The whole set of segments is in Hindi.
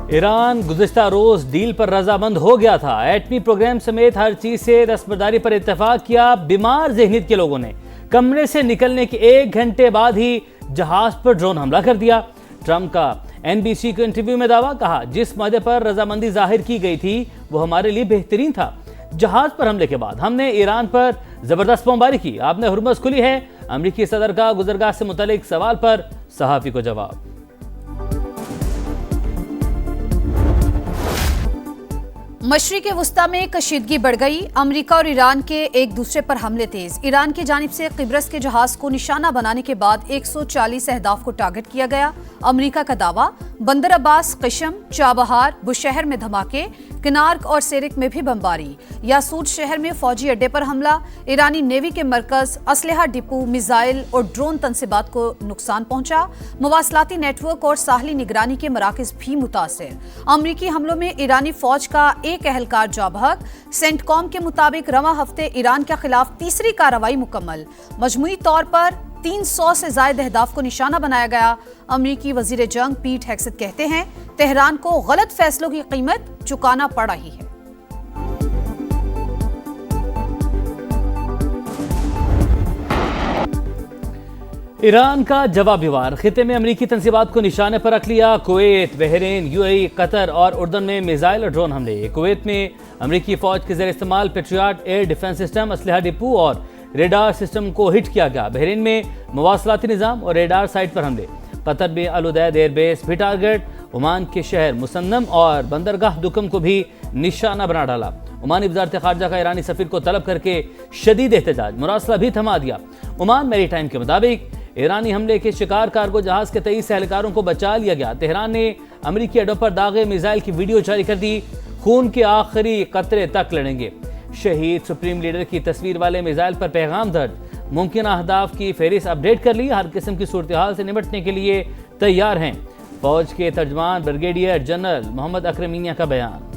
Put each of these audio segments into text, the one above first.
ईरान गुज़िश्ता रोज डील पर रजामंद हो गया था। एटमी प्रोग्राम समेत हर चीज से दस्तबरदारी पर इत्तेफाक किया। बीमार ज़हनीत के लोगों ने कमरे से निकलने के 1 घंटे बाद ही जहाज पर ड्रोन हमला कर दिया। ट्रंप का एनबीसी को इंटरव्यू में दावा, कहा जिस मुद्दे पर रजामंदी जाहिर की गई थी वो हमारे लिए बेहतरीन था। जहाज पर हमले के बाद हमने ईरान पर जबरदस्त बमबारी की। आपने हुर्मुज़ खुली है। अमेरिकी सदर का गुजरगाह से मुतालिक सवाल पर सहाफ़ी को जवाब। मशरिक़ वुस्ता में कशीदगी बढ़ गई। अमेरिका और ईरान के एक दूसरे पर हमले तेज। ईरान की जानिब से किब्रस के जहाज को निशाना बनाने के बाद 140 अहदाफ को टारगेट किया गया। अमेरिका का दावा, बंदर अब्बास, क़िशम, चाबहार, बुशहर में धमाके, किनार्क और सेरिक में भी बमबारी। यासूट शहर में फौजी अड्डे पर हमला। ईरानी नेवी के मरकज, असलहा डिपो, मिसाइल और ड्रोन तनसीबात को नुकसान पहुंचा। मवासलाती नेटवर्क और साहली निगरानी के मराकज भी मुतासिर। अमरीकी हमलों में ईरानी फौज का एक एहलकार जाँ बहक। सेंटकॉम के मुताबिक रवां हफ्ते ईरान के खिलाफ तीसरी कार्रवाई मुकम्मल। मजमूई तौर पर 300 से ज्यादा अहदाफ को निशाना बनाया गया। अमरीकी वजीर जंग पीट हेग्सेथ कहते हैं, तेहरान को गलत फैसलों की कीमत चुकाना पड़ रही है। ईरान का जवाबी वार। खिते में अमरीकी तनसीबात को निशाने पर रख लिया। कुवैत, बहरीन, यूएई, कतर और उर्दन में मिसाइल और ड्रोन हमले। कुवैत में अमरीकी फौज के ज़ेर इस्तेमाल पेट्रियट एयर डिफेंस सिस्टम, असलहा डिपो और रेडार सिस्टम को हिट किया गया। बहरीन में मवासलाती निज़ाम और रेडार साइट पर हमले। कतर में अल उदैद एयरबेस भी टारगेट। ओमान के शहर मुसन्नम और बंदरगाह दुकम को भी निशाना बना डाला। ओमानी वज़ारत ख़ारजा का ईरानी सफ़ीर को तलब करके शदीद एहतजाज, मुरासला भी थमा दिया। ओमान मैरीटाइम के मुताबिक ईरानी हमले के शिकार कार्गो जहाज के 23 एहलकारों को बचा लिया गया। तेहरान ने अमरीकी अड्डों पर दागे मिसाइल की वीडियो जारी कर दी। खून के आखिरी कतरे तक लड़ेंगे। शहीद सुप्रीम लीडर की तस्वीर वाले मिसाइल पर पैगाम दर्ज। मुमकिन अहदाफ की फहरिस्त अपडेट कर ली। हर किस्म की सूरत हाल से निपटने के लिए तैयार हैं। फौज के तर्जमान ब्रिगेडियर जनरल मोहम्मद अकरम मियां का बयान।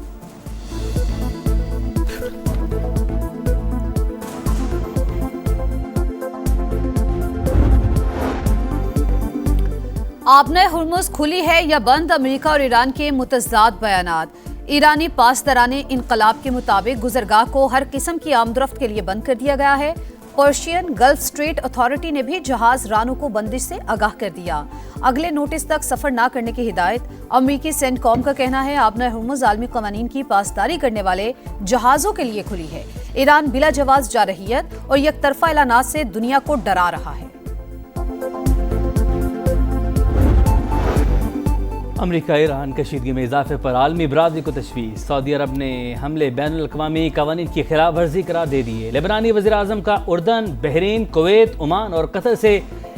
आबने हुर्मुज़ खुली है या बंद, अमेरिका और ईरान के मुतज़ाद बयानात। ईरानी पासदाराने इनकलाब के मुताबिक गुजरगाह को हर किस्म की आमदरफ्त के लिए बंद कर दिया गया है। पर्शियन गल्फ स्ट्रेट अथॉरिटी ने भी जहाज रानों को बंदिश से आगाह कर दिया। अगले नोटिस तक सफर न करने की हिदायत। अमरीकी सेंटकॉम का कहना है, आबना हुर्मुज़ आलमी क़वानीन की पासदारी करने वाले जहाजों के लिए खुली है। ईरान बिला जवाज जारहियत और यकतरफा ऐलानात से दुनिया को डरा रहा है। अमरीका ईरान कशीदगी में इजाफे पर आलमी बरादरी को तशवीश। सऊदी अरब ने हमले बैनुल-अक़वामी क़वानीन की खिलाफ वर्जी करार दे दिए। लेबनानी वज़ीर आज़म का उर्दन, बहरीन, कुवैत, ओमान और कतर से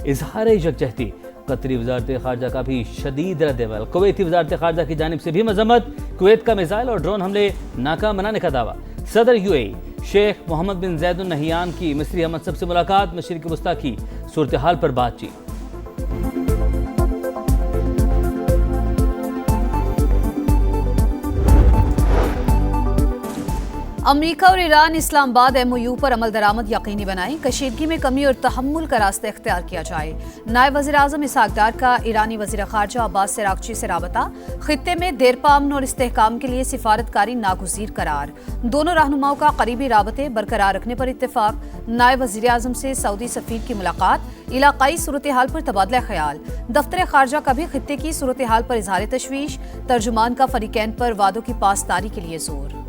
इजहार यकजहती। कतरी वज़ारत ख़ारजा का भी शदीद रद्द-ए-अमल। कुवैती वज़ारत ख़ारजा की जानिब से भी मज़म्मत। कुवैत का मिसाइल और ड्रोन हमले नाकाम बनाने का दावा। सदर यूएई शेख मोहम्मद बिन ज़ैद अल नहयान की मिस्री हमसब से मुलाकात। मशरिक़ वुस्ता की सूरत हाल पर बातचीत। अमेरिका और ईरान इस्लामाबाद एमओयू पर अमल दरामद यकीनी बनाएं। कशीदगी में कमी और तहम्मुल का रास्ता इख्तियार किया जाए। नायब वज़ीर आज़म इसहाक डार का ईरानी वज़ीर ख़ारजा अब्बास सरागची से राबता। खित्ते में देरपा अमन और इस्तेहकाम के लिए सिफारतकारी नागुज़ीर करार। दोनों रहनुमाओं का करीबी राबते बरकरार रखने पर इत्तेफाक। नायब वज़ीर आज़म से सऊदी सफ़ीर की मुलाकात। इलाकाई सूरत हाल पर तबादला ख्याल। दफ्तर ख़ारजा का भी खित्ते की सूरत हाल पर इजहार तशवीश। तर्जुमान का फरीकैन पर वादों की पासदारी के लिए जोर।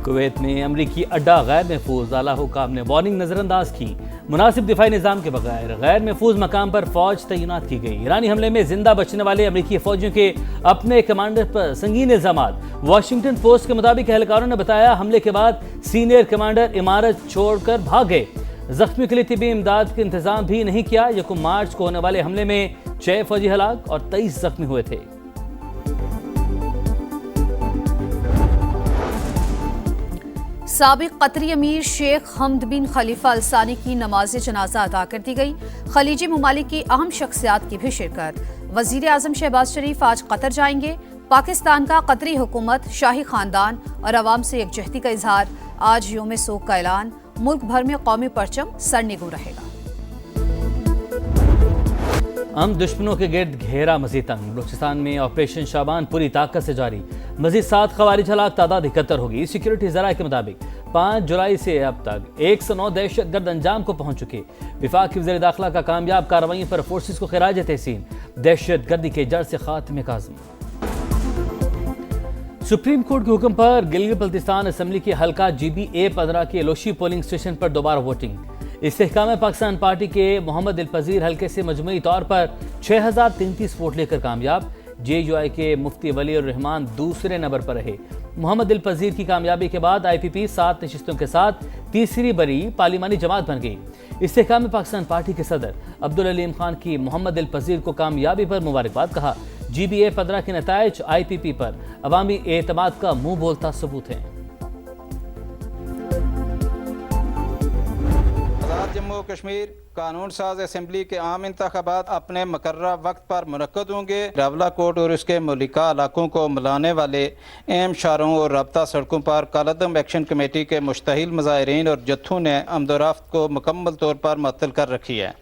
कुवैत में अमरीकी अड्डा गैर महफूज। आला हुकाम ने वार्निंग नजरअंदाज की। मुनासिब दिफाई निज़ाम के बगैर गैर महफूज मकाम पर फौज तैनात की गई। ईरानी हमले में जिंदा बचने वाले अमरीकी फौजियों के अपने कमांडर पर संगीन इल्जामात। वाशिंगटन पोस्ट के मुताबिक एहलकारों ने बताया, हमले के बाद सीनियर कमांडर इमारत छोड़कर भाग गए। जख्मियों के लिए तिब्बी इमदाद का इंतजाम भी नहीं किया। 1 मार्च को होने वाले हमले में 6 फौजी हलाक और 23 जख्मी हुए थे। साबिक कतरी अमीर शेख हमद बिन खलीफा अल सानी की नमाज जनाजा अदा कर दी गई। खलीजी ममालिक की अहम शख्सियात की भी शिरकत। वजीर आज़म शहबाज शरीफ आज कतर जाएंगे। पाकिस्तान का कतरी हुकूमत, शाही खानदान और अवाम से यकजहती का इजहार। आज योम सोग का ऐलान। मुल्क भर में कौमी परचम सरनिगू रहेगा। हम दुश्मनों के गिर्द घेरा मजीद तंग। बलूचिस्तान में ऑपरेशन शाबान पूरी ताकत से जारी। मजीद 7 खवारिज हलाक, तादाद 71 होगी। सिक्योरिटी जराये के मुताबिक 5 जुलाई से अब तक 109 दहशतगर्द अंजाम को पहुंच चुके। विफाक की वज़ीर दाखिला का कामयाब कार्रवाई पर फोर्सेस को खिराज तहसीन। दहशतगर्दी के जड़ से खात्मे का आज़म। सुप्रीम कोर्ट के हुक्म पर गिलगित बल्तिस्तान असम्बली के हल्का GB-A-15 के लोशी पोलिंग स्टेशन पर दोबारा वोटिंग। इस्तेहकाम पाकिस्तान पार्टी के मोहम्मद दिलपजीर हल्के से मजमूई तौर पर 6033 वोट लेकर कामयाब। JUI के मुफ्ती वली उर रहमान दूसरे नंबर पर रहे। मोहम्मद दिलपजीर की कामयाबी के बाद IPP 7 नशिस्तों के साथ तीसरी बड़ी पार्लिमानी जमात बन गई। इस्तेहकाम पाकिस्तान पार्टी के सदर अब्दुल अलीम खान की मोहम्मद दिलपजीर को कामयाबी पर मुबारकबाद। कहा, GB-A-15 के नतायज IPP पर अवामी एतमाद का मुंह बोलता सबूत है। जम्मू कश्मीर कानून साज असम्बली के आम इंतखाबात अपने मुकर्रर वक्त पर मुनक्कद होंगे। रावलाकोट और उसके मलिका इलाकों को मिलाने वाले अहम शाहरों और रब्ता सड़कों पर कालअदम एक्शन कमेटी के मुश्तहिल मुजाहिरीन और जत्थों ने आमदोरफ्त को मुकम्मल तौर पर मअतल कर रखी है।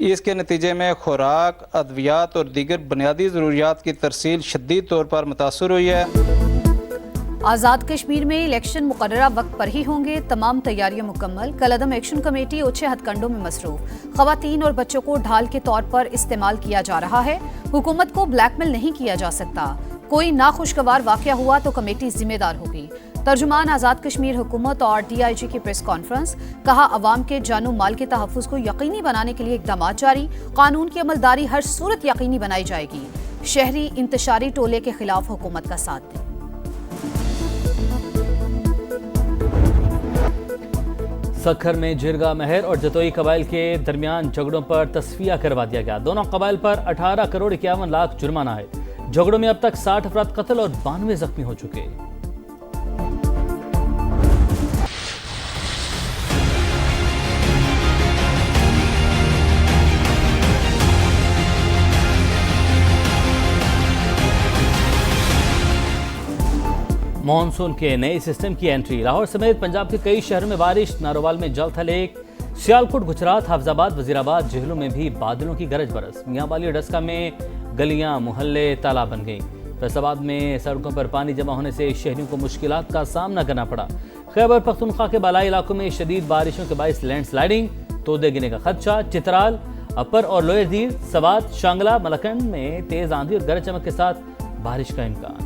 इसके नतीजे में खुराक, अद्वियात और दीगर बुनियादी ज़रूरियात की तरसील शदीद तौर पर मुतासर हुई है। आज़ाद कश्मीर में इलेक्शन मुकर्ररा वक्त पर ही होंगे। तमाम तैयारियां मुकम्मल। कलअदम एक्शन कमेटी ओछे हथकंडों में मसरूफ। खवातीन और बच्चों को ढाल के तौर पर इस्तेमाल किया जा रहा है। हुकूमत को ब्लैकमेल नहीं किया जा सकता। कोई नाखुशगवार वाकया हुआ तो कमेटी जिम्मेदार होगी। तर्जुमान आज़ाद कश्मीर हुकूमत और DIG की प्रेस कॉन्फ्रेंस। कहा, अवाम के जानो माल के तहफ़्फ़ुज़ को यकीनी बनाने के लिए इक़दाम जारी। कानून की अमलदारी हर सूरत यकीनी बनाई जाएगी। शहरी इंतशारी टोले के खिलाफ हुकूमत का साथ दें। सखर में जिरगा महर और जतोई कबाइल के दरमियान झगड़ों पर तस्फिया करवा दिया गया। दोनों कबाइल पर 18 करोड़ 51 लाख जुर्माना है। झगड़ों में अब तक 60 अफराद कत्ल और 92 जख्मी हो चुके। मॉनसून के नए सिस्टम की एंट्री। लाहौर समेत पंजाब के कई शहरों में बारिश। नारोवाल में जल थल एक। सियालकोट, गुजरात, हाफजाबाद, वजीराबाद, जेहलों में भी बादलों की गरज बरस। मियांवाली और डस्का में गलियां, मोहल्ले तालाब बन गईं। फैसलाबाद में सड़कों पर पानी जमा होने से शहरियों को मुश्किलात का सामना करना पड़ा। खैबर पख्तूनख्वा के बालाई इलाकों में शदीद बारिशों के बायस लैंडस्लाइडिंग, तोदे गिरने का खदशा। चित्राल, अपर और लोअर दीर, सवात, शांगला, मलकंड में तेज आंधी और गरज चमक के साथ बारिश का इम्कान।